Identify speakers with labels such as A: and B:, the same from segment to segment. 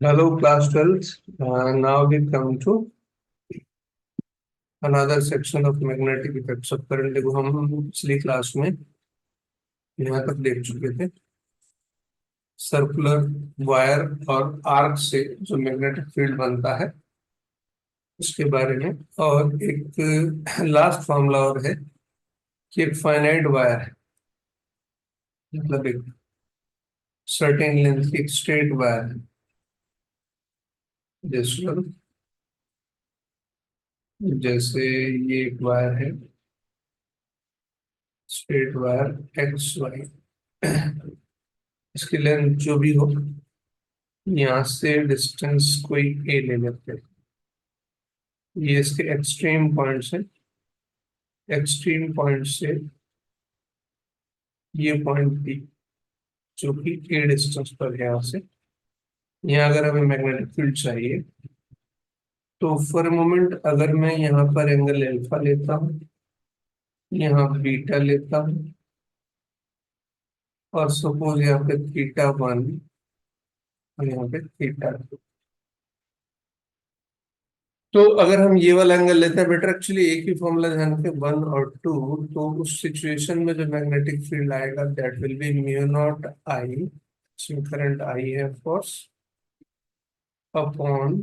A: Hello, class 12th. Now we come to another section of magnetic effects of current को हम पिछली class में यहाँ तक देख चुके थे। सर्कुलर वायर और आर्क से जो मैग्नेटिक फील्ड बनता है उसके बारे में, और एक लास्ट फॉर्मूला और है कि एक फाइनाइट वायर है, मतलब एक सर्टेन लेंथ की स्ट्रेट वायर है। जैसे ये एक वायर है, स्ट्रेट वायर एक्स वाई, इसकी लेंथ जो भी हो, यहाँ से डिस्टेंस कोई ए ले लेते हैं। ये इसके एक्सट्रीम पॉइंट्स है। एक्सट्रीम पॉइंट से ये पॉइंट बी, जो कि ए डिस्टेंस पर है यहाँ से। यहाँ अगर हमें मैग्नेटिक फील्ड चाहिए तो फॉर मोमेंट अगर मैं यहाँ पर एंगल अल्फा लेता हूँ, यहाँ बीटा लेता हूँ, और सपोज यहाँ पे थीटा 1 और यहाँ पे थीटा 2, तो अगर हम ये वाला एंगल लेते हैं बेटर, एक्चुअली एक ही फॉर्मूला ध्यान के 1 और 2, तो उस सिचुएशन में जो मैग्नेटिक फील्ड आएगा that will be mu naught I, इसमें करंट आई है force, upon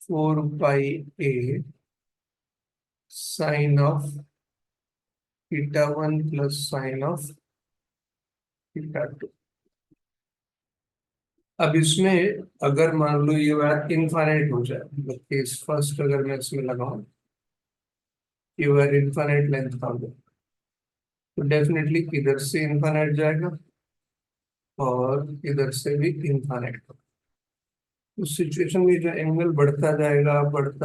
A: 4 pi A sine of theta 1 plus sine of theta 2। अब इसमें अगर मान लो ये वायर इनफाइनाइट हो जाए, मतलब केस फर्स्ट अगर मैं इसमें लगाऊं, ये वायर इनफाइनाइट लेंथ का हो, तो डेफिनेटली इधर से इनफाइनाइट जाएगा और इधर से भी इनफाइनाइट होगा। उस सिचुएशन में जो एंगल बढ़ता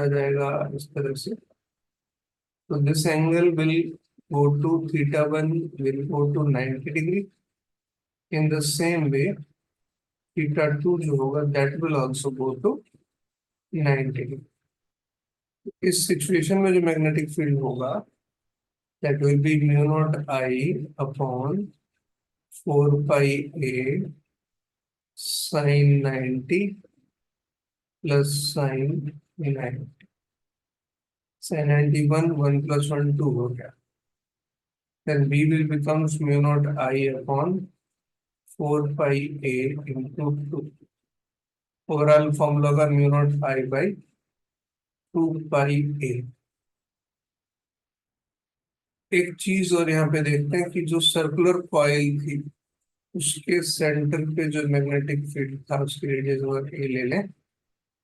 A: जाएगा इस तरह से, तो this angle will go to theta 1 will go to 90 degree. In the same way theta 2 जो होगा that will also go to 90 degree. इस सिचुएशन में जो मैग्नेटिक फील्ड होगा that will be mu naught I upon 4 pi A sine 90 plus sine 90। Sine 91 1 प्लस 1 2 हो गया। Then B will becomes mu naught I upon 4 pi A into 2। Overall formula का mu naught I by 2 pi A। एक चीज और यहाँ पे देखते हैं कि जो सर्कुलर कॉइल थी उसके सेंटर पे जो मैग्नेटिक फील्ड था उसकी रेडियस अगर ए ले लें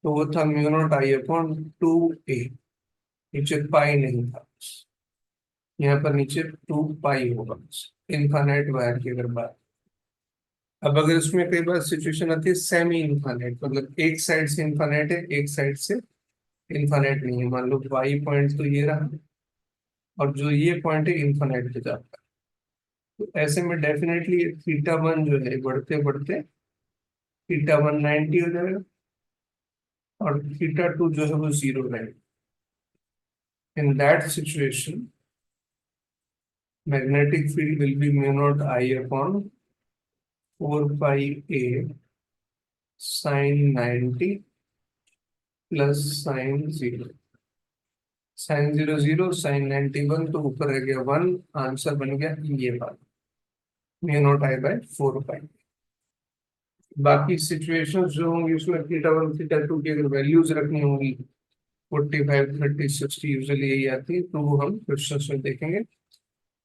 A: तो वो था mu naught I upon 2A। नीचे पाई नहीं था, यहाँ पर नीचे 2 पाई होगा इनफाइनाइट वायर की अगर बात। अब अगर इसमें कई बार सिचुएशन आती है सेमी इनफाइनाइट, मतलब एक साइड से इनफाइनाइट है एक साइड से इनफाइनाइट नहीं है। मान लो वाई पॉइंट तो ये रहा और जो ये पॉइंट है इनफाइनाइट पे जाता है, तो ऐसे में डेफिनेटली थीटा 1 जो है बढ़ते बढ़ते थीटा 1 90 हो जाएगा और थीटा 2 जो है वो 0 रहेगा। In that situation magnetic field will be mu naught I upon 4 pi A sine 90 plus sine 0। Sine 0 0 sine 91, तो ऊपर रह गया 1, आंसर बन गया ये बात म्यू नॉट आई बाय 4 पाई। बाकी सिचुएशंस जो होंगी उसमें थीटा 1 थीटा 2 की अगर वैल्यूज रखनी होंगी 45 30 60 यूजुअली यही आती है, तो वो हम क्वेश्चंस में देखेंगे।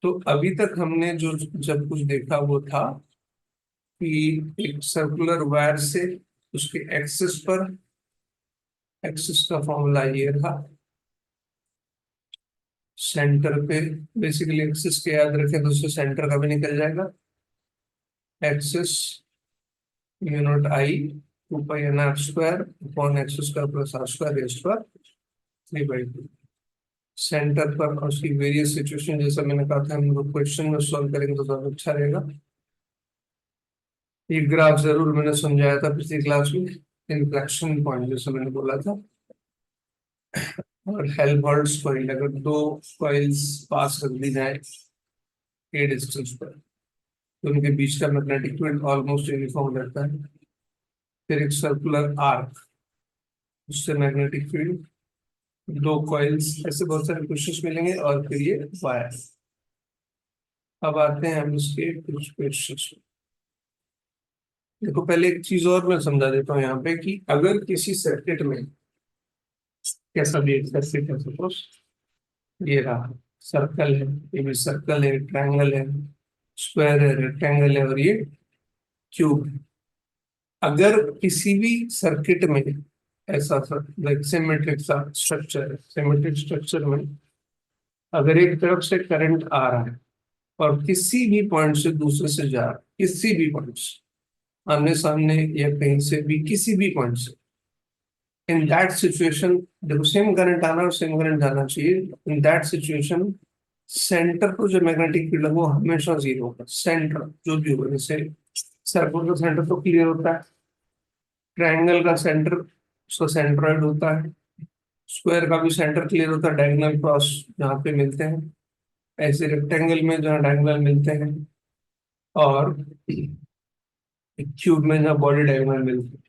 A: तो अभी तक हमने जो जब कुछ देखा वो था कि एक सर्कुलर वायर से उसके एक्सिस पर, एक्सिस का फॉर्मूला ये था, सेंटर पे बेसिकली एक्सिस के याद रखें तो उससे सेंटर का भी निकल जाएगा। एक्सिस म्यू नॉट आई 2 पाई n r² upon x square plus r square raised पर 3/2। सेंटर पर और उसकी वेरियस सिचुएशन, जैसा मैंने कहा था हम लोग क्वेश्चन में सॉल्व करेंगे तो ज्यादा अच्छा रहेगा। ये ग्राफ जरूर मैंने समझाया था पिछली क्लास में, इनफ्लेक्शन पॉइंट जैसे मैंने बोला था। और हेल्महोल्ट्ज कॉइल, अगर दो कॉइल्स पास रख दी जाए ए डिस्टेंस पर तो उनके बीच का मैग्नेटिक फील्ड ऑलमोस्ट यूनिफॉर्म रहता है। फिर एक सर्कुलर आर्क, उससे मैग्नेटिक फील्ड, दो कॉइल्स, ऐसे बहुत सारे क्वेश्चंस मिलेंगे, और फिर ये वायर। अब आते हैं हम इसके कुछ क्वेश्चंस। देखो पहले एक चीज और मैं समझा देता हूँ यहाँ पे कि अगर किसी सर्किट में, कैसा भी एक सर्किट है, सपोज ये रहा, सर्कल है, ये भी सर्कल है, ट्रायंगल है, स्क्वायर है, रेक्टेंगल है, और ये क्यूब। अगर किसी भी सर्किट में ऐसा सिमेट्रिक सा स्ट्रक्चर है, सिमेट्रिक स्ट्रक्चर में अगर एक तरफ से करंट आ रहा है और किसी भी पॉइंट से दूसरे से जा रहा है, किसी भी पॉइंट से, आमने सामने या कहीं से भी, किसी भी पॉइंट से, इन दैट सिचुएशन, देखो सेम करंट आना और सेम करंट जाना चाहिए, इन दैट सिचुएशन सेंटर पर जो मैग्नेटिक फील्ड है वो हमेशा जीरो होगा। सेंटर जो भी होगा, जैसे सर्कल का सेंटर तो क्लियर होता है, ट्रायंगल का सेंटर उसका सेंट्रॉइड होता है, स्क्वायर का भी सेंटर क्लियर होता है, डायगोनल क्रॉस जहाँ पे मिलते हैं, ऐसे रेक्टेंगल में जहाँ डायगोनल मिलते हैं, और क्यूब में जहाँ बॉडी डायगोनल मिलते हैं।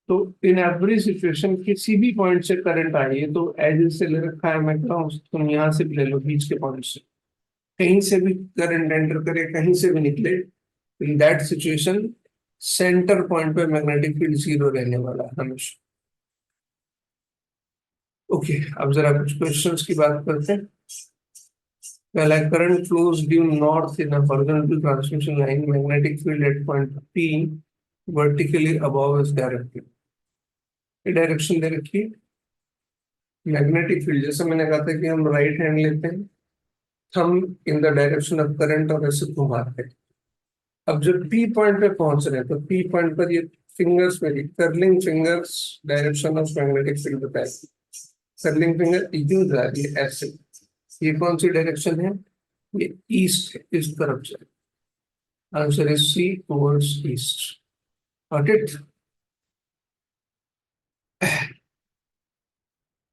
A: तो इन एवरी सिचुएशन किसी भी पॉइंट से करंट आई है तो एज से ले रखा है, मैं कहता हूँ तुम यहाँ से भी ले लो, बीच के पॉइंट से, कहीं से भी करंट एंटर करे, कहीं से भी निकले, इन दैट सिचुएशन सेंटर पॉइंट पे मैग्नेटिक फील्ड जीरो रहने वाला है हमेशा। ओके, अब जरा कुछ क्वेश्चंस की बात करते हैं। पहला, current flows due north in a horizontal transmission line, magnetic field at point P vertically above is directed। ये डायरेक्शन दे रखी है, मैग्नेटिक फील्ड, जैसे मैंने कहा था कि हम राइट हैंड लेते हैं, thumb in the direction of current और ऐसे घुमाते हैं। अब जब पी पॉइंट पे पहुंच रहे हैं तो पी पॉइंट पर ये फिंगर्स मेरी curling fingers direction of magnetic field बताएगी। कर्लिंग फिंगर यूज आ रही है ऐसे, ये कौन सी डायरेक्शन है, ये ईस्ट है, इस तरफ से। Answer is C, towards east. Got it.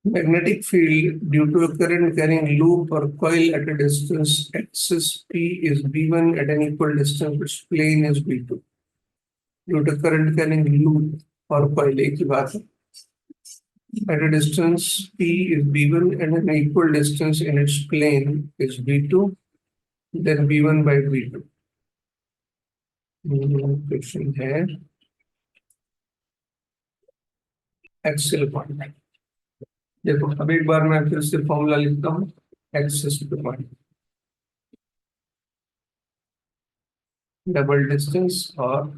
A: Magnetic field due to a current carrying loop or coil at a distance axis P is B1 at an equal distance, which plane is B2। Due to current carrying loop or coil, एक ही बात है, at a distance P is B1 and an equal distance in its plane is B2, then B1 by B2। Question है Excel point. देखो अब एक बार मैं फिर से फॉर्मूला लिखता हूँ, एक्सिस पॉइंट, डबल डिस्टेंस और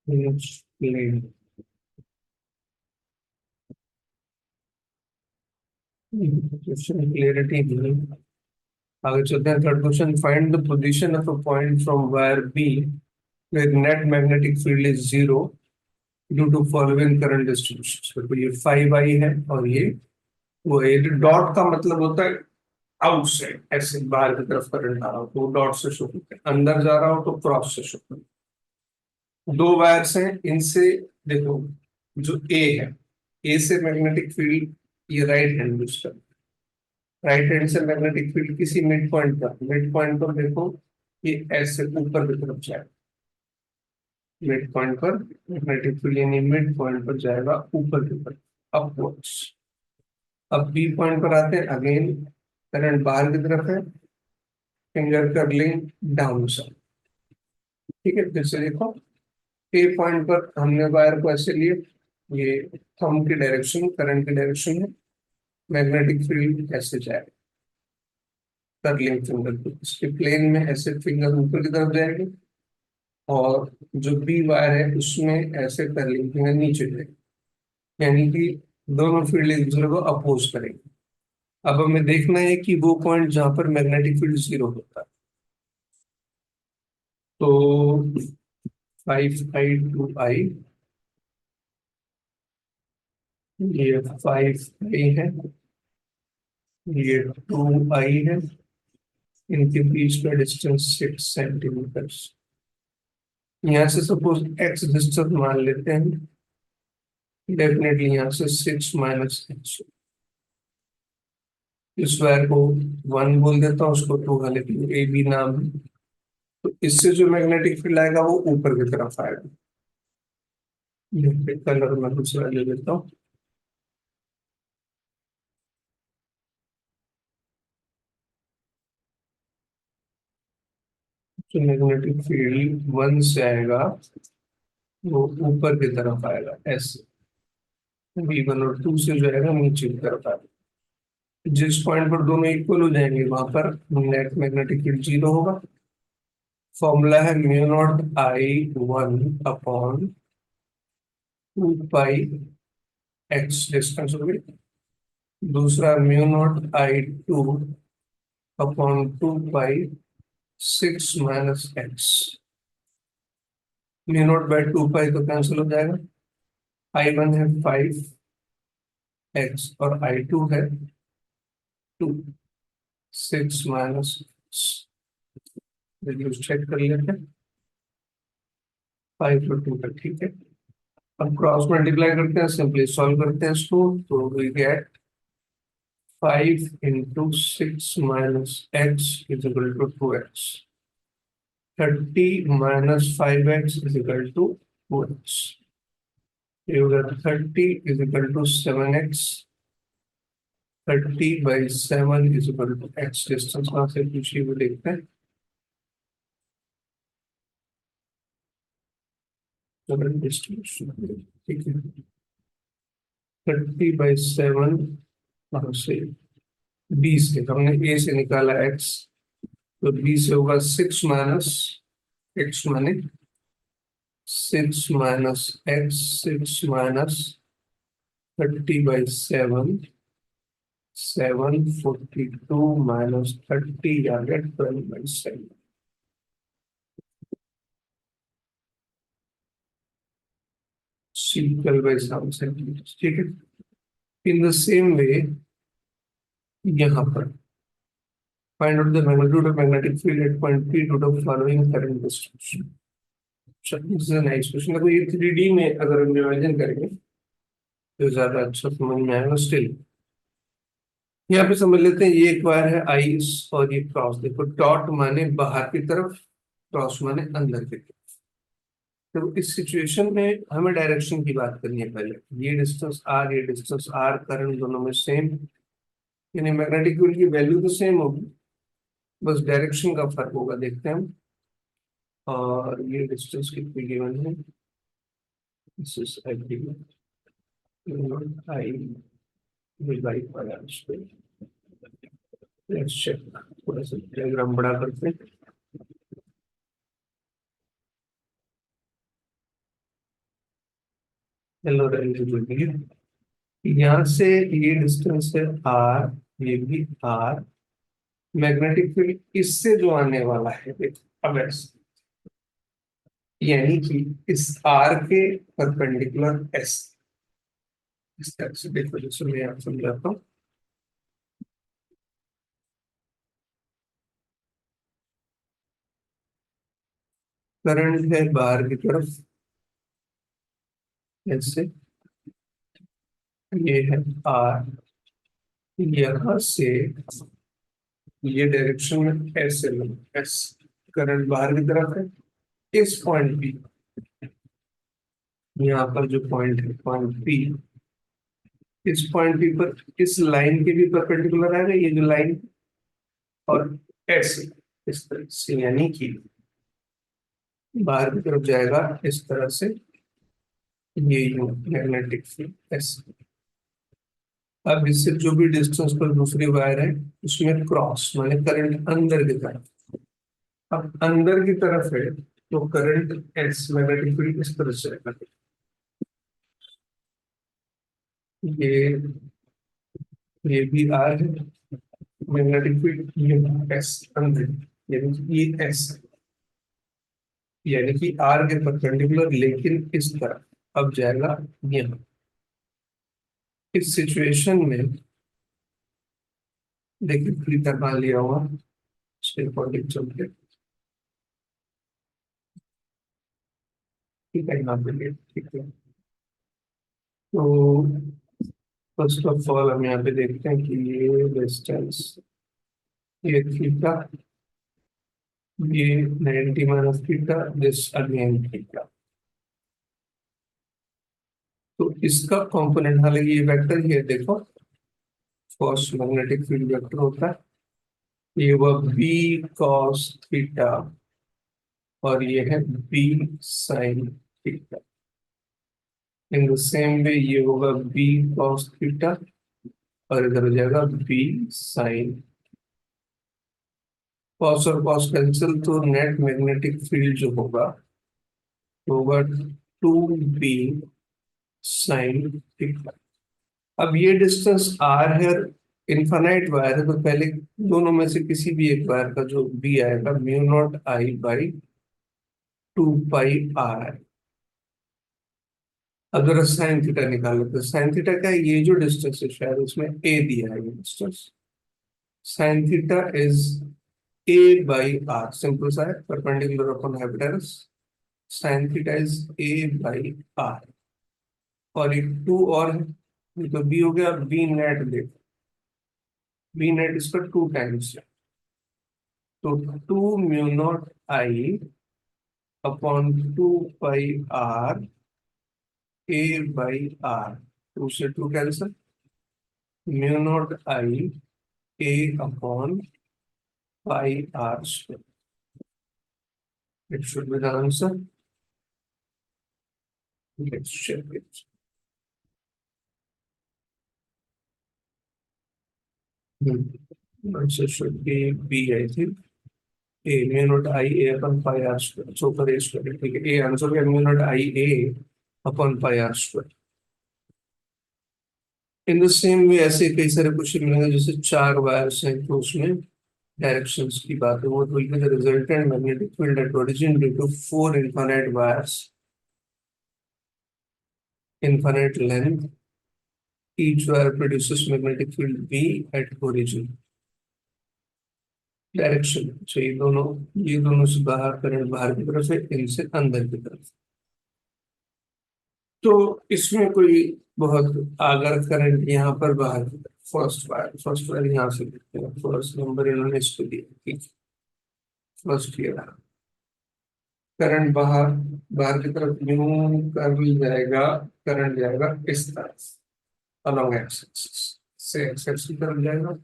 A: प्लेन। क्वेश्चन क्लियरिटी नहीं, आगे चलते हैं। Third question, find the position of a point from wire B where net magnetic field is zero due to following current distribution। तो ये 5I है और ये वो है। डॉट का मतलब होता है आउटसाइड, ऐसे बाहर की तरफ करंट आ रहा हो तो डॉट से शो करते हैं, अंदर जा रहा हो तो क्रॉस से शो करते हैं। दो वायर्स हैं, इनसे देखो जो ए है, ए से मैग्नेटिक फील्ड, ये राइट हैंड यूज कर, राइट हैंड से मैग्नेटिक फील्ड किसी मिड पॉइंट पर देखो, ये ऐसे ऊपर की तरफ जाएगा, मिड पॉइंट पर मैग्नेटिक फील्ड यानी मिड पॉइंट पर जाएगा ऊपर की तरफ, अपवर्ड्स। अब बी पॉइंट पर आते हैं, अगेन करंट बाहर की तरफ है, फिंगर कर्लिंग डाउन साइड। ठीक है, फिर से देखो, ए पॉइंट पर हमने वायर को ऐसे लिए, ये थंब की डायरेक्शन, करंट की डायरेक्शन है, मैग्नेटिक फील्ड ऐसे जाएगा, कर्लिंग फिंगर को इसके प्लेन में ऐसे फिंगर ऊपर की तरफ जाएगी, और जो बी वायर है उसमें ऐसे कर्लिंग फिंगर नीचे जाएगी, यानी कि दोनों फील्ड एक दूसरे को अपोज करेंगे। अब हमें देखना है कि वो पॉइंट जहां पर मैग्नेटिक फील्ड जीरो होता है, तो 5I 2I ये 5i है, ये 2i है, इनके बीच का डिस्टेंस 6 सेंटीमीटर। यहाँ से सपोज x डिस्टेंस मान लेते हैं, डेफिनेटली यहाँ से 6 - x। इस स्क्वायर को 1 बोल देता हूँ, उसको 2 का, लेकिन ए बी नाम है। तो इससे जो मैग्नेटिक फील्ड आएगा वो ऊपर की तरफ आएगा। कलर मैं दूसरा ले लेता हूँ। तो मैग्नेटिक फील्ड 1 से आएगा, वो ऊपर की तरफ आएगा ऐसे। V1 और 2 से जो आएगा नीचे की तरफ आएगा। जिस पॉइंट पर दोनों इक्वल हो जाएंगे वहां पर नेट मैग्नेटिक फील्ड 0 होगा। फॉर्मूला है μ0I1/2πx, डिस्टेंस हो गई। दूसरा μ0I2/2π 6 - x। μ0/2π तो कैंसिल हो जाएगा। I1 है 5x और I2 है 2। 6 - रिड्यूस चेक कर लेते हैं। 5 और 2 का, ठीक है। अब क्रॉस मल्टीप्लाई करते हैं, सिंपली सॉल्व करते हैं इसको, तो we get 5 × 6 - x = 2x। 30 - 5x = 2x। ये होगा 30 = 7x। 30/7 = x। डिस्टेंस कहाँ से पूछिए वो देखते हैं। डिस्टेंस, ठीक है। 30/7 कहाँ से, बी से, हमने ए से निकाला x, तो बी से होगा 6 - x, माने 6 - x। 6 - 30/7, 742 - 30 आ गया 12/7। सी 12/7 सेंटीमीटर, ठीक है। इन द सेम वे यहाँ पर find out the magnitude of magnetic field at point P to the following current distribution. Nice question. देखो ये 3D में अगर हम इमेजिन करेंगे तो ज्यादा अच्छा समझ में आएगा। स्टिल यहाँ पे समझ लेते हैं, ये एक वायर है आइस और ये क्रॉस। देखो डॉट माने बाहर की तरफ, क्रॉस माने अंदर की तरफ। तो इस सिचुएशन में हमें डायरेक्शन की बात करनी है पहले। ये डिस्टेंस आर, ये डिस्टेंस आर, करंट दोनों में सेम, यानी मैग्नेटिक फील्ड की वैल्यू तो सेम होगी, बस डायरेक्शन का फर्क होगा। देखते हैं हम। और ये डिस्टेंस कितनी गिवन है, this is I divide by R square. Let's check, थोड़ा सा डायग्राम बड़ा करते हैं। हेलो रेंज, यहाँ से ये डिस्टेंस है आर, ये भी आर। मैग्नेटिक फील्ड इससे जो आने वाला है, देखो अब ऐसे, यानी कि इस आर के परपेंडिकुलर एस, इस तरह से देखो, जैसे मैं आप समझाता हूँ। करंट है बाहर की तरफ ऐसे, ये है आर, यहाँ से ये डायरेक्शन में ऐसे लो, एस, करंट बाहर की तरफ है। इस पॉइंट पी, यहाँ पर जो पॉइंट है पॉइंट पी, इस पॉइंट पी पर इस लाइन के भी परपेंडिकुलर आएगा ये जो लाइन, और ऐसे इस तरह से, यानी कि बाहर की तरफ जाएगा इस तरह से। ये यू मैग्नेटिक फील्ड ऐसे। अब इससे जो भी डिस्टेंस पर दूसरी वायर है उसमें क्रॉस माने करंट अंदर की तरफ। अब अंदर की तरफ है तो करंट एस, मैग्नेटिक फील्ड इस तरह से आएगा। ये ये भी आर है, मैग्नेटिक फील्ड ये एस अंदर, यानी कि ये एस, यानी कि आर के परपेंडिकुलर, लेकिन इस तरफ अब जाएगा यहाँ। इस सिचुएशन में देखिए फ्रीटा कहाँ लिया हुआ, उसके अकॉर्डिंग चलते, ठीक है यहाँ पे लिए, ठीक है। तो फर्स्ट ऑफ ऑल हम यहाँ पे देखते हैं कि ये डिस्टेंस, ये थीटा, ये 90 minus theta, this again theta. तो इसका कंपोनेंट, हालांकि ये वेक्टर ही है, देखो फर्स्ट मैग्नेटिक फील्ड वेक्टर होता है, ये वह बी कॉस थीटा और ये है B sine theta. In the same way ये होगा बी कॉस थीटा और इधर हो जाएगा बी साइन। कॉस और कॉस कैंसिल, तो नेट मैग्नेटिक फील्ड जो होगा वो होगा 2b साइन थीटा। अब ये डिस्टेंस आर है, इनफाइनाइट वायर है, तो पहले दोनों में से किसी भी एक वायर का जो बी आएगा mu naught I by 2 pi R. अगर साइन थीटा निकालो तो साइन थीटा क्या है, ये जो डिस्टेंस है शायद उसमें ए दिया है, ये distance sine theta is A by R, simple सा है, perpendicular upon hypotenuse, sine theta is A by R. और एक टू और है, ये तो बी हो गया, बी नेट देखो, बी नेट इसका 2 टाइम्स है, तो 2 mu naught I upon 2 pi R A by R, two से two cancel, mu naught I A upon pi R square, it should be the answer. Let's check it. Answer should be B, I think, A mu naught I A upon pi R square, so पर A square, ठीक है, A answer है mu naught I A upon pi R square. In the same way ऐसे कई सारे question मिलेंगे, जैसे 4 wires हैं तो उसमें डायरेक्शंस की बात है, वो will be the resultant magnetic field at origin due to 4 infinite wires, infinite length, each wire produces magnetic field B at origin। Direction, तो ये दोनों से बाहर करंट बाहर की तरफ है, इनसे अंदर की तरफ। तो इसमें कोई बहुत आगर करंट यहाँ पर बाहर की तरफ, फर्स्ट वायर यहाँ से देखते हैं, फर्स्ट नंबर इन्होंने इसको दिया, ठीक, फर्स्ट ईयर करंट बाहर, बाहर की तरफ न्यू कर जाएगा, करंट जाएगा इस तरफ अलोंग एक्सिस से, एक्सिस की तरफ जाएगा।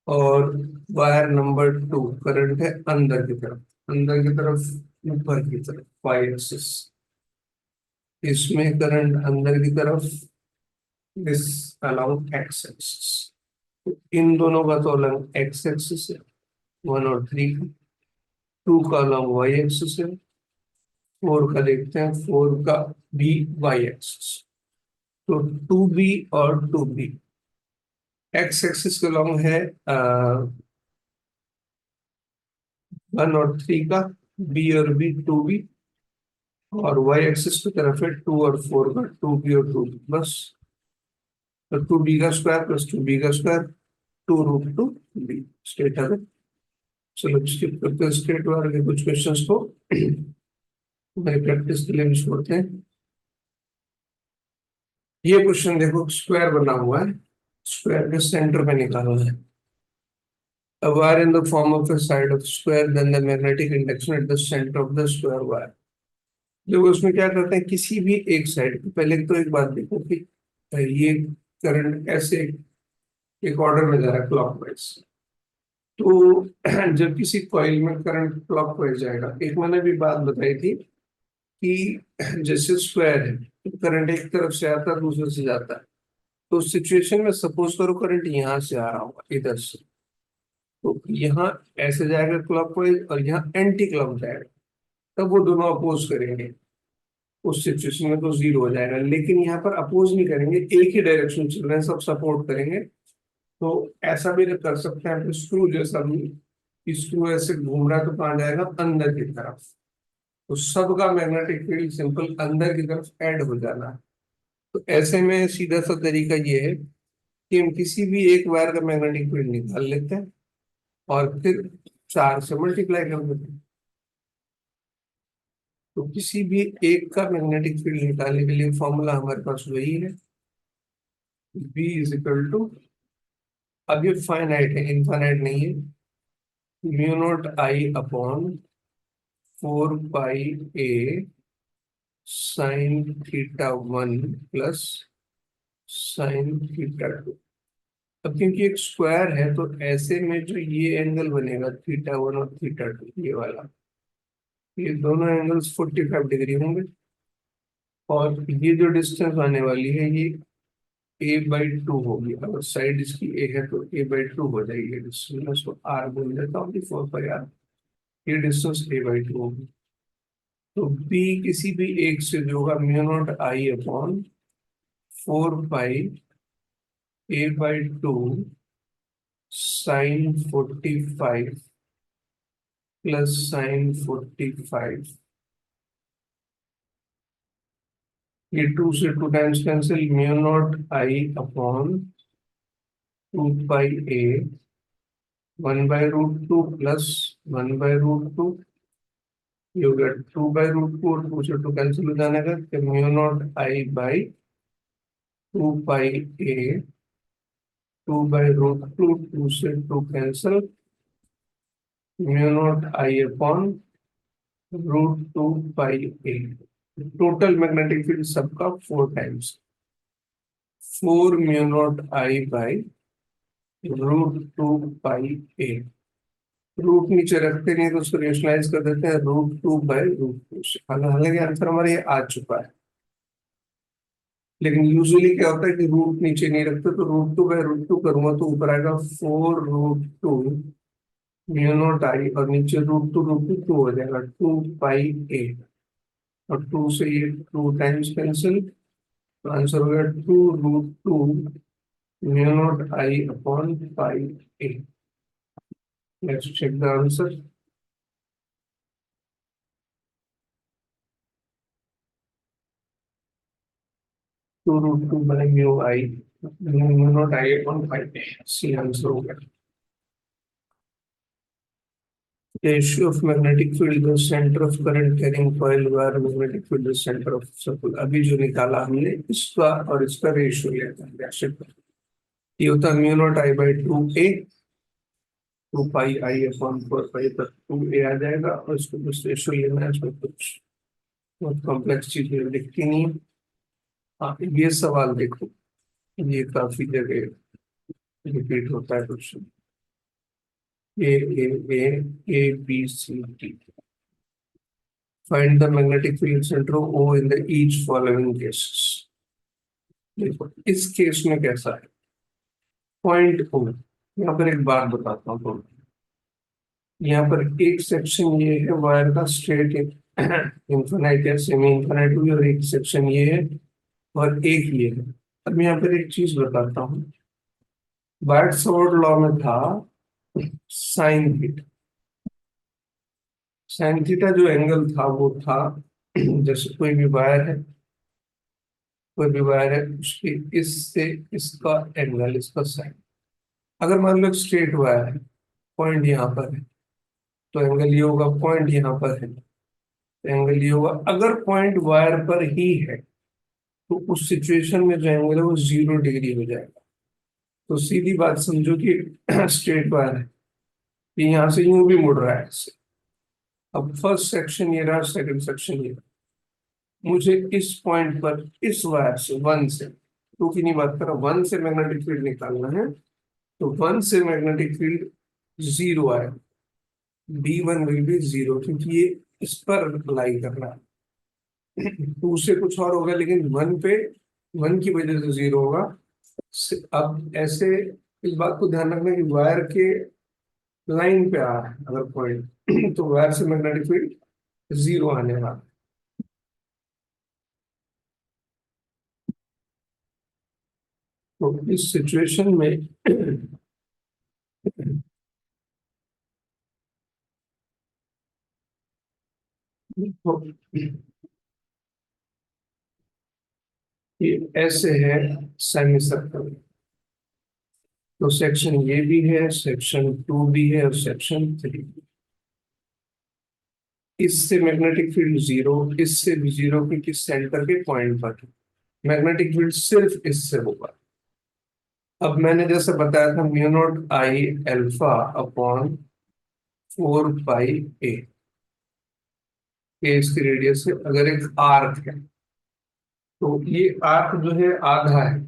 A: और वायर नंबर 2 करंट है अंदर की तरफ, अंदर की तरफ ऊपर की तरफ वाई एक्सिस, इसमें करंट अंदर की तरफ दिस अलोंग एक्स एक्सिस। इन दोनों का तो अलोंग एक्स एक्सिस है 1 और 3 का, 2 का अलोंग वाई एक्सिस है, 4 का देखते हैं, 4 का भी वाई एक्सिस, तो 2b और 2b, एक्स एक्सिस के लॉन्ग है 1 और 3 का, बी और बी 2b, और वाई एक्सिस की तरफ है 2 और 4 का, 2b और 2b बस। तो 2b का स्क्वायर प्लस 2b का स्क्वायर, 2√2b स्टेट है। चलो स्किप करते हैं स्टेट वाले के कुछ क्वेश्चंस को, हमारी प्रैक्टिस के लिए भी छोड़ते हैं। ये क्वेश्चन देखो, स्क्वायर बना हुआ है, स्क्वायर के सेंटर पे निकालो है, a wire in the form of a side of square, then the magnetic induction at the center of the square wire। देखो उसमें क्या करते हैं, किसी भी एक साइड पे, पहले तो एक बात देखो कि ये करंट ऐसे एक ऑर्डर में जा रहा है क्लॉकवाइज, तो जब किसी कॉइल में करंट क्लॉकवाइज जाएगा, एक मैंने भी बात बताई थी कि जैसे स्क्वायर है तो करंट एक तरफ से आता है दूसरे से जाता है, तो उस सिचुएशन में सपोज करो करंट यहाँ से आ रहा होगा इधर से, तो यहाँ ऐसे जाएगा क्लॉकवाइज और यहाँ एंटी क्लॉक जाएगा, तब वो दोनों अपोज करेंगे, उस सिचुएशन में तो जीरो हो जाएगा। लेकिन यहाँ पर अपोज नहीं करेंगे, एक ही डायरेक्शन चल रहे हैं, सब सपोर्ट करेंगे। तो ऐसा भी कर सकते हैं कि स्क्रू जैसा भी, स्क्रू ऐसे घूम रहा है तो कहाँ जाएगा, अंदर की तरफ, तो सबका मैग्नेटिक फील्ड सिंपल अंदर की तरफ ऐड हो जाना है। तो ऐसे में सीधा सा तरीका ये है कि हम किसी भी एक वायर का मैग्नेटिक फील्ड निकाल लेते हैं और फिर 4 से मल्टीप्लाई कर देते हैं। तो किसी भी एक का मैग्नेटिक फील्ड निकालने के लिए फॉर्मूला हमारे पास वही है, बी इज इक्वल टू, अब ये फाइनाइट है, इनफाइनाइट नहीं है, mu naught I upon 4 pi A sine theta 1 plus sine theta 2। अब क्योंकि एक स्क्वायर है तो ऐसे में जो ये एंगल बनेगा थीटा 1 और थीटा 2, ये वाला, ये दोनों एंगल्स 45 डिग्री होंगे। और ये जो डिस्टेंस आने वाली है ये a/2 होगी। अगर साइड इसकी a है तो a/2 हो जाएगी डिस्टेंस, मैं इसको r बोल देता हूँ कि 4 पाई r, ये डिस्टेंस a/2 होगी। तो b किसी भी एक से जो होगा mu naught I upon 4 pi a/2 sign 45 plus sign 45, ये 2 से 2 times cancel, mu naught I upon 2 pi a 1/√2 plus 1/√2, ये हो गया 2/√2 और 2 से 2 कैंसिल हो जाने का, तो mu naught I by 2 pi a 2/√2, 2 से 2 cancel, mu naught I upon √2 pi a। Total magnetic field सबका 4 times, 4 mu naught I by √2 pi a। Root नीचे रखते नहीं तो उसको रेशनलाइज कर देते हैं √2/√2 से। हालांकि आंसर हमारे ये आ चुका है, लेकिन यूजुअली क्या होता है कि रूट नीचे नहीं रखते, तो √2/√2 करूंगा तो ऊपर आएगा 4√2 म्यू नॉट आई, और नीचे √2 हो जाएगा 2 पाई a, और 2 से ये 2 टाइम्स कैंसिल, तो आंसर हो गया 2√2 mu naught I upon pi a। Let's check the answer. 2√2 by mu I, mu naught I upon pi, C answer हो गया। Ratio of magnetic field the center of current carrying coil where magnetic field the center of circle। अभी जो निकाला हमने इसका और इसका ratio लिया था रेशियो, ये होता है mu naught I by 2a, 2 pi I upon 4 पाई, तक 2a आ जाएगा, और इसको बस रेशियो लेना है, इसमें कुछ बहुत कॉम्प्लेक्स चीज लिखती नहीं है। हाँ, ये सवाल देखो, ये काफी जगह रिपीट होता है question, A A A A B C D, find the magnetic field center of O in the each following cases। देखो इस केस में कैसा है, पॉइंट O, यहाँ पर एक बात बताता हूँ तो, यहाँ पर एक सेक्शन ये है वायर का स्ट्रेट इंफिनाइट या सेमी इंफिनाइट हुई, और एक सेक्शन ये है और एक ये है। अब मैं यहाँ पर एक चीज बताता हूँ, बायट-सवर्ड लॉ में था साइन थीटा, साइन थीटा जो एंगल था वो था जैसे कोई भी वायर है, कोई भी वायर है उसके इससे इसका एंगल, इसका साइन, अगर मान लो स्ट्रेट वायर है, पॉइंट यहाँ पर है तो एंगल ये होगा, पॉइंट यहाँ पर है तो एंगल ये होगा। अगर पॉइंट वायर पर ही है तो उस सिचुएशन में जो एंगल है वो 0 डिग्री हो जाएगा। तो सीधी बात समझो कि स्ट्रेट वायर है, ये यहाँ से यूं भी मुड़ रहा है इससे। अब फर्स्ट सेक्शन ये रहा, सेकंड सेक्शन ये रहा। मुझे इस पॉइंट पर इस वायर से 1 से, टू की नहीं बात कर रहा, 1 से मैग्नेटिक फील्ड निकालना है, तो 1 से मैग्नेटिक फील्ड 0 आए, B1 विल बी 0, क्योंकि ये इस पर लाई कर रहा है। 2 से कुछ और होगा, लेकिन 1 पे, 1 की वजह से 0 होगा। अब ऐसे इस बात को ध्यान रखना कि वायर के लाइन पे आ रहा है अगर पॉइंट तो वायर से मैग्नेटिक फील्ड 0 आने वाला है। तो इस सिचुएशन में तो ये ऐसे है सेमी सर्कल। तो सेक्शन ये भी है, सेक्शन 2 भी है और सेक्शन 3। इससे मैग्नेटिक फील्ड जीरो, इससे भी जीरो, क्योंकि सेंटर के पॉइंट पर मैग्नेटिक फील्ड सिर्फ इससे होगा। अब मैंने जैसे बताया था म्यू नॉट आई एल्फा अपॉन 4 पाई ए। इसकी रेडियस है। अगर एक आर्क है तो ये आर्क जो है आधा है,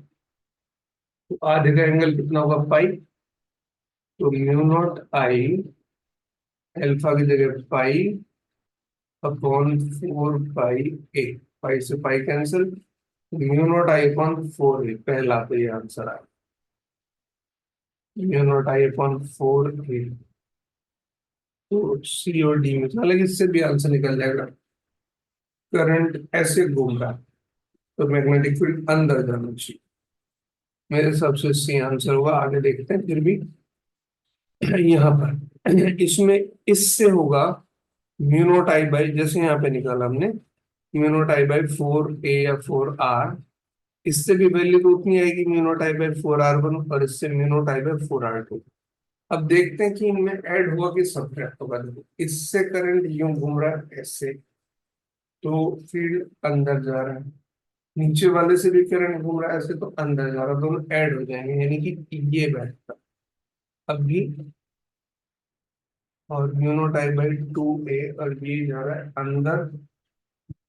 A: तो आधे का एंगल कितना होगा, पाई। तो म्यू नॉट आई एल्फा की जगह पाई अपॉन 4 पाई ए। पाई से pi cancel, mu naught I upon 4 ए पहला, तो ये आंसर आया म्यू नॉट आई अपॉन 4 ए। तो सी और डी में, हालांकि इससे भी आंसर निकल जाएगा। करंट ऐसे घूम रहा है तो मैग्नेटिक फील्ड अंदर जाना चाहिए। मेरे हिसाब से सी आंसर होगा। आगे देखते हैं फिर भी। यहाँ पर इसमें इससे होगा म्यू नॉट आई बाई, जैसे यहाँ पे निकाला हमने म्यू नॉट आई बाई 4 ए या 4 आर। इससे भी वैल्यू तो उतनी आएगी mu naught I by 4 R1, और इससे mu naught I by 4 R2। अब देखते हैं कि इनमें ऐड हुआ कि सब्ट्रैक्ट होगा। देखो इससे करंट यूं घूम रहा है ऐसे, तो फील्ड अंदर जा रहा है। नीचे वाले से भी करंट घूम रहा है ऐसे, तो अंदर जा रहा है। दोनों ऐड हो जाएंगे, यानी कि ये बैठता अभी। और म्यू नॉट आई बाई 2 ए, और ये जा रहा है अंदर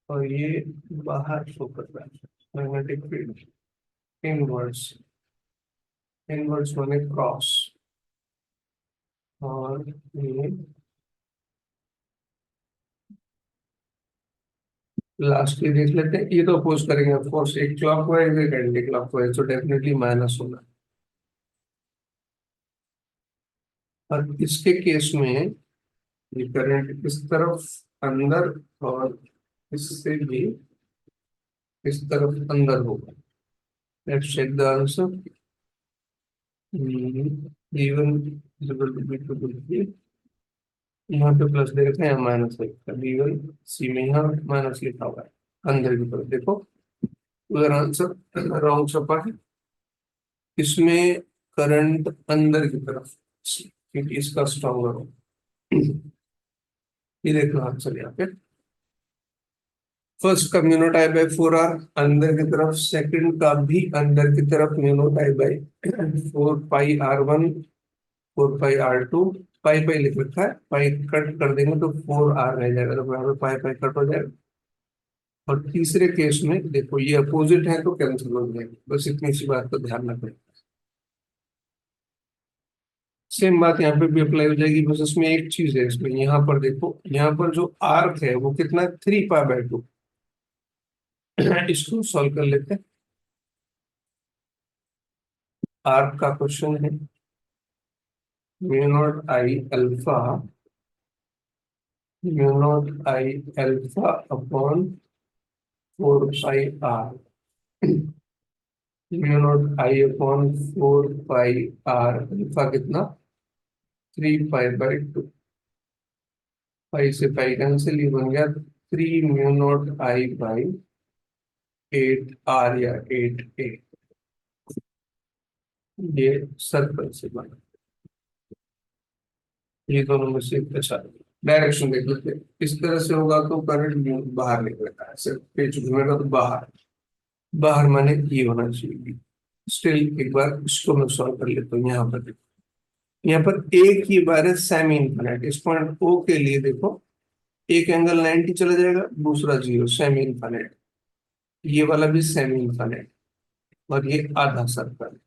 A: और ये बाहर शो कर रहा है। मैग्नेटिक फील्ड इनवर्स, इनवर्स माने क्रॉस। और ये लास्ट ये देख लेते हैं। ये तो अपोज करेंगे ऑफ कोर्स, एक क्लॉकवाइज एक एंटी क्लॉकवाइज, तो डेफिनेटली माइनस होगा। और इसके केस में ये करंट इस तरफ अंदर, और इससे भी इस तरफ अंदर होगा। Let's check the answer. B1 B2 यहाँ पे प्लस दे रखा है, यहाँ माइनस है। B1 सी में यहाँ माइनस लिखा हुआ है अंदर की तरफ। देखो उधर आंसर रॉन्ग छपा है। इसमें करंट अंदर की तरफ, क्योंकि इसका स्ट्रॉन्गर हो। ये देखो आंसर यहाँ पे। फर्स्ट का mu naught I by 4 R अंदर की तरफ, सेकंड का भी अंदर की तरफ mu naught I by 4 pi R1 4 pi R2। पाई पाई लिख रखा है, पाई कट कर देंगे तो 4 R रह जाएगा, तो बराबर पाई पाई कट हो जाएगा। और तीसरे केस में देखो ये अपोजिट है तो कैंसिल हो जाएगी। बस इतनी सी बात को ध्यान रखना। सेम बात यहाँ पे भी अप्लाई हो जाएगी, बस इसमें एक चीज है। इसमें यहाँ पर देखो, यहाँ पर जो आर्क है वो कितना, 3 पाई बाई 2। इसको सॉल्व कर लेते हैं। आर्क का क्वेश्चन है mu naught I alpha, mu naught I alpha upon 4 pi R। Mu naught I upon 4 pi R, alpha कितना, 3 पाई बाई 2। पाई से पाई कैंसिल, ये बन गया 3 mu naught I by 8 R या 8 A। ये सर्कल से बना, ये दोनों में से अच्छा। डायरेक्शन देख लेते हैं। इस तरह से होगा तो करंट बाहर निकलेगा, ऐसे पेज घूमेगा तो बाहर। बाहर माने ये होना चाहिए। स्टिल एक बार इसको मैं सॉल्व कर लेता हूँ। यहाँ पर देखो, यहाँ पर एक ही बार है सेमी इनफाइनाइट। इस पॉइंट ओ के लिए देखो, एक एंगल 90 चला जाएगा, दूसरा 0, सेमी इनफाइनाइट। ये वाला भी सेमी इनफाइनाइट, और ये आधा सर्कल।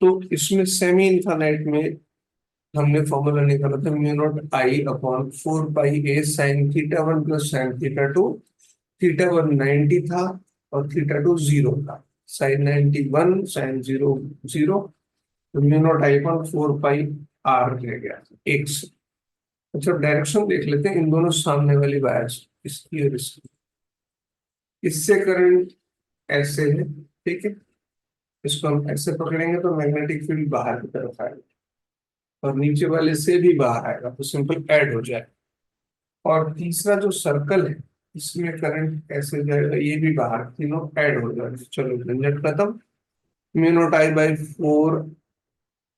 A: तो इसमें सेमी इनफाइनाइट में हमने फॉर्मूला निकाला था mu naught I upon 4 pi A sign theta 1 plus sine theta 2। Theta 1 90 था और थीटा 2 0 था। साइन 91 साइन 0 0, तो mu naught I upon 4 pi R रह गया एक से। अच्छा डायरेक्शन देख लेते हैं इन दोनों सामने वाली वायर्स, इसकी और इसकी। इससे करंट ऐसे है, ठीक है। इसको हम ऐसे पकड़ेंगे तो मैग्नेटिक फील्ड बाहर की तरफ आएगा, और नीचे वाले से भी बाहर आएगा, तो सिंपल ऐड हो जाए। और तीसरा जो सर्कल है इसमें करंट कैसे जाएगा, ये भी बाहर, तीनों ऐड हो जाएगा। चलो झंझट खत्म। Mu naught I by 4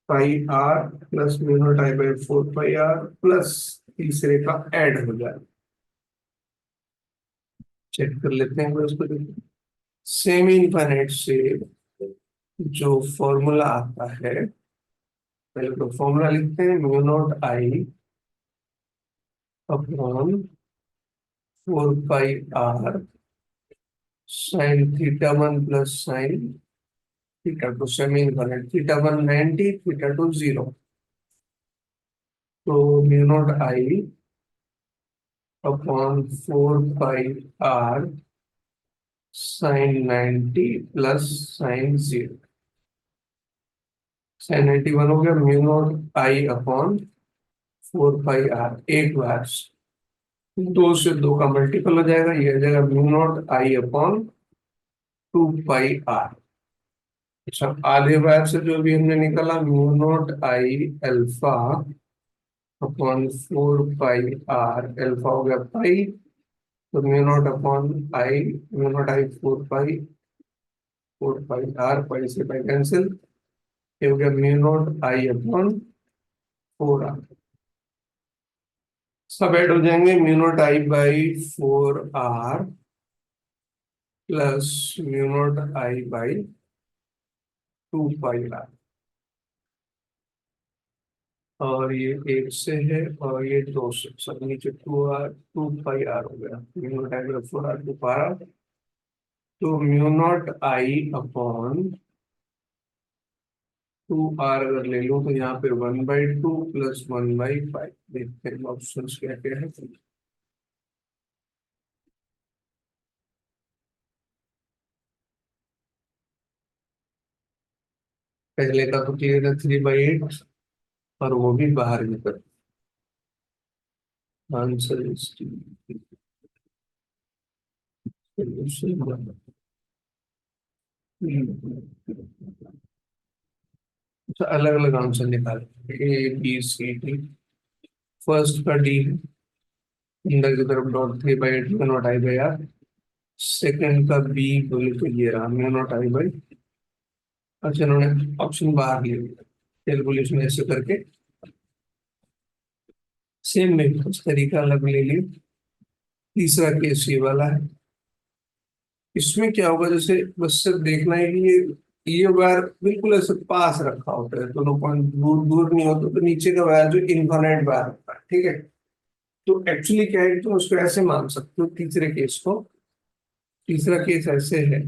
A: pi R plus mu naught I by 4 pi R plus तीसरे का ऐड हो जाएगा। चेक कर लेते हैं उसको। सेमी इनफाइनाइट से जो फॉर्मूला आता है, पहले तो फॉर्मूला लिखते हैं, mu naught I upon 4 pi R sine theta 1 plus sine theta 2, semi infinite, theta 1 90, theta 2 0। तो mu naught I upon 4 pi R sine 90 plus sine 0। Sine 91 हो गया, mu naught I upon 4 pi R, एक बार 2 से 2 का multiple हो जाएगा, ये हो जाएगा mu naught I upon 2 pi R. अच्छा, आधे बार से जो भी हमने निकाला, mu naught I alpha upon 4 pi R, alpha हो गया पाई, तो mu naught upon I, mu naught I 4 pi R, pi से पाई कैंसिल, ये हो गया mu naught I upon 4 R. सब ऐड हो जाएंगे, mu naught I by 4 R plus mu naught I by 2 pi are, और ये 1 से है और ये 2 से, सब नीचे 2 पाई आर हो गया, mu naught I by 4 R 2 pi R. तो mu naught I upon 2 R अगर ले लूं तो यहाँ पे 1/2 प्लस 1/5। देखते हैं ऑप्शन क्या क्या है। पहले का तो क्लियर है, 3/8, और वो भी बाहर निकल। आंसर इज अलग अलग आंसर निकाले, A B C D। First का डी है, अंदर की तरफ dot 3/8 mu naught I by R. Second का बी बोले तो ये रहा, म्यू नॉट आई बाई। अच्छा, इन्होंने ऑप्शन बाहर लिए, कैलकुलेशन ऐसे करके सेम में कुछ तरीका अलग ले लिया। तीसरा केस ये वाला है। इसमें क्या होगा, जैसे बस सिर्फ देखना है कि ये वायर बिल्कुल ऐसे पास रखा होता है, दोनों पॉइंट दूर दूर नहीं होते, तो नीचे का वायर जो इनफाइनाइट वायर होता है, ठीक है। तो एक्चुअली क्या है कि तुम उसको ऐसे मान सकते हो, तीसरे केस को। तीसरा केस ऐसे है।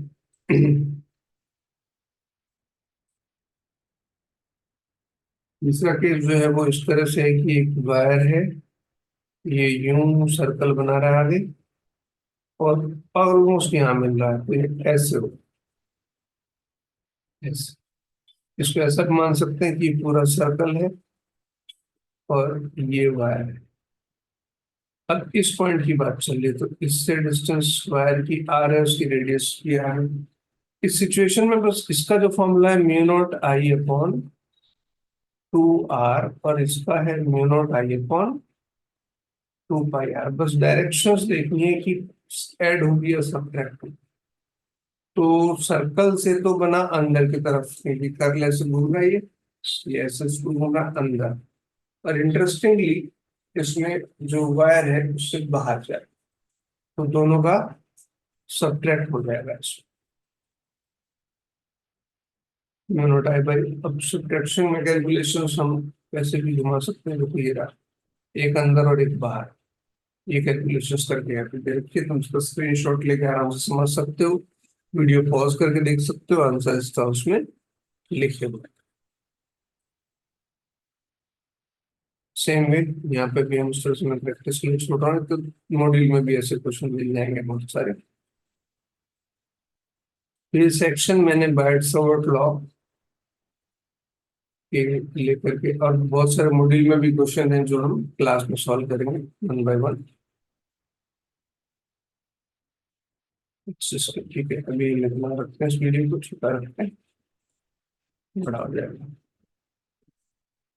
A: तीसरा केस जो है वो इस तरह से है कि एक वायर है, ये यूं सर्कल बना रहा है आगे, और ऑलमोस्ट यहाँ मिल रहा है, तो ये ऐसे हो, ऐसे। इसको ऐसा मान सकते हैं कि ये पूरा सर्कल है और ये वायर है। अब इस पॉइंट की बात चल रही है, तो इससे डिस्टेंस वायर की आर है, उसकी रेडियस क्या है। इस सिचुएशन में बस इसका जो फॉर्मूला है, mu naught I upon 2 R, और इसका है mu naught I upon 2 pi R. बस डायरेक्शंस देखनी है कि ऐड होगी या सब्ट्रैक्ट होगी। तो सर्कल से तो बना अंदर की तरफ, क्योंकि कर्ल ऐसे घूम रहा है, ये ऐसे शुरू होगा अंदर, और इंटरेस्टिंगली इसमें जो वायर है उससे बाहर जाए, तो दोनों का सब्ट्रैक्ट हो जाएगा इसमें। नोट आई बाई, अब सब्ट्रैक्शन में कैलकुलेशन हम वैसे भी घुमा सकते हैं, देखो ये रहा, एक अंदर और एक बाहर। ये कैलकुलेशन करके यहाँ पे देखिए, तुम इसका स्क्रीनशॉट लेके आराम से समझ सकते हो, वीडियो पॉज करके देख सकते हो, आंसर इसका उसमें लिखे हुए। सेम वे यहाँ पे भी हम उस तरह से मैं प्रैक्टिस के लिए छोड़ रहा हूँ, तो मॉड्यूल में भी ऐसे क्वेश्चन मिल जाएंगे बहुत सारे। ये सेक्शन मैंने बायट-सवर्ट लॉ के लेकर के, और बहुत सारे मॉड्यूल में भी क्वेश्चन हैं जो हम क्लास में सॉल्व करेंगे 1 बाय 1। ठीक है, अभी इतना रखते हैं, इस वीडियो को छोटा रखते हैं, बड़ा हो जाएगा।